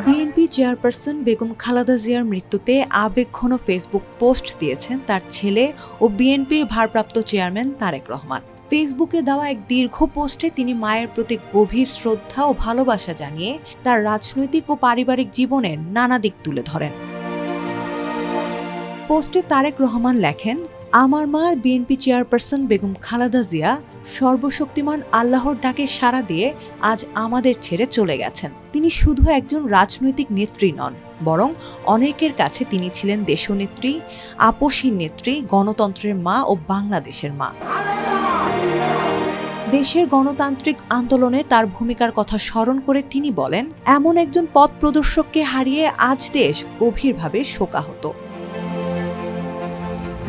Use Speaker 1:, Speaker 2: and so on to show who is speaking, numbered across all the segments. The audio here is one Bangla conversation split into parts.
Speaker 1: বিএনপি চেয়ারপারসন বেগম খালেদা জিয়ার মৃত্যুতে আবেগঘন ফেসবুক পোস্ট দিয়েছেন তার ছেলে ও বিএনপির ভারপ্রাপ্ত চেয়ারম্যান তারেক রহমান। ফেসবুকে দেওয়া এক দীর্ঘ পোস্টে তিনি মায়ের প্রতি গভীর শ্রদ্ধা ও ভালোবাসা জানিয়ে তার রাজনৈতিক ও পারিবারিক জীবনের নানা দিক তুলে ধরেন। পোস্টে তারেক রহমান লেখেন, আমার মা বিএনপি চেয়ারপারসন বেগম খালেদা জিয়া সর্বশক্তিমান আল্লাহর ডাকে সাড়া দিয়ে আজ আমাদের ছেড়ে চলে গেছেন। তিনি শুধু একজন রাজনৈতিক নেত্রী নন, বরং অনেকের কাছে তিনি ছিলেন দেশনেত্রী, আপসহীন নেত্রী, গণতন্ত্রের মা ও বাংলাদেশের মা। দেশের গণতান্ত্রিক আন্দোলনে তার ভূমিকার কথা স্মরণ করে তিনি বলেন, এমন একজন পথ প্রদর্শককে হারিয়ে আজ দেশ গভীরভাবে শোকাহত।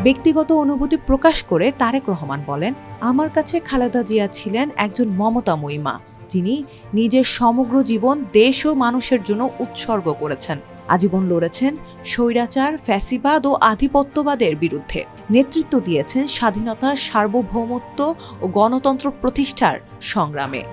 Speaker 1: ব্যক্তিগত অনুভূতি প্রকাশ করে তারেক রহমান বলেন, আমার কাছে খালেদা জিয়া ছিলেন একজন মমতাময়ী মা, যিনি নিজের সমগ্র জীবন দেশ ও মানুষের জন্য উৎসর্গ করেছেন। আজীবন লড়েছেন স্বৈরাচার, ফ্যাসিবাদ ও আধিপত্যবাদের বিরুদ্ধে। নেতৃত্ব দিয়েছেন স্বাধীনতা, সার্বভৌমত্ব ও গণতন্ত্র প্রতিষ্ঠার সংগ্রামে।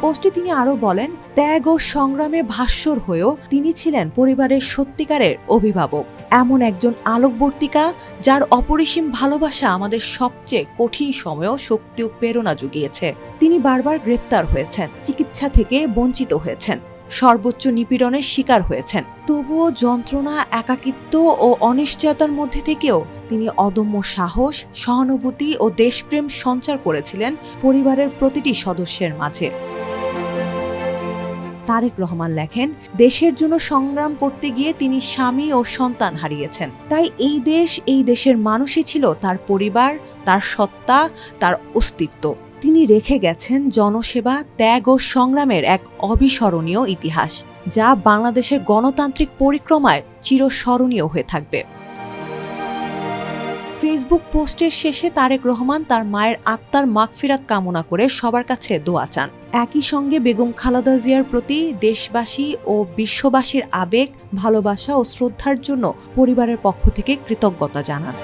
Speaker 1: পোস্টে তিনি আরও বলেন, ত্যাগ ও সংগ্রামে ভাস্বর হয়েও তিনি ছিলেন পরিবারের সত্যিকারের অভিভাবক, এমন একজন আলোকবর্তিকা যার অপরিসীম ভালোবাসা আমাদের সবচেয়ে কঠিন সময়েও শক্তি ও প্রেরণা জুগিয়েছে। তিনি বারবার গ্রেপ্তার হয়েছেন, চিকিৎসা থেকে বঞ্চিত হয়েছেন, সর্বোচ্চ নিপীড়নের শিকার হয়েছেন। তবুও যন্ত্রণা, একাকিত্ব ও অনিশ্চয়তার মধ্যে থেকেও তিনি অদম্য সাহস, সহানুভূতি ও দেশপ্রেম সঞ্চার করেছিলেন পরিবারের প্রতিটি সদস্যের মাঝে। তারেক রহমান লেখেন, দেশের জন্য সংগ্রাম করতে গিয়ে তিনি স্বামী ও সন্তান হারিয়েছেন। তাই এই দেশ, এই দেশের মানুষই ছিল তার পরিবার, তার সত্তা, তার অস্তিত্ব। তিনি রেখে গেছেন জনসেবা, ত্যাগ ও সংগ্রামের এক অবিস্মরণীয় ইতিহাস, যা বাংলাদেশের গণতান্ত্রিক পরিক্রমায় চিরস্মরণীয় হয়ে থাকবে। ফেসবুক পোস্টের শেষে তারেক রহমান তার মায়ের আত্মার মাগফিরাত কামনা করে সবার কাছে দোয়া চান। একই সঙ্গে বেগম খালেদা জিয়ার প্রতি দেশবাসী ও বিশ্ববাসীর আবেগ, ভালোবাসা ও শ্রদ্ধার জন্য পরিবারের পক্ষ থেকে কৃতজ্ঞতা জানান।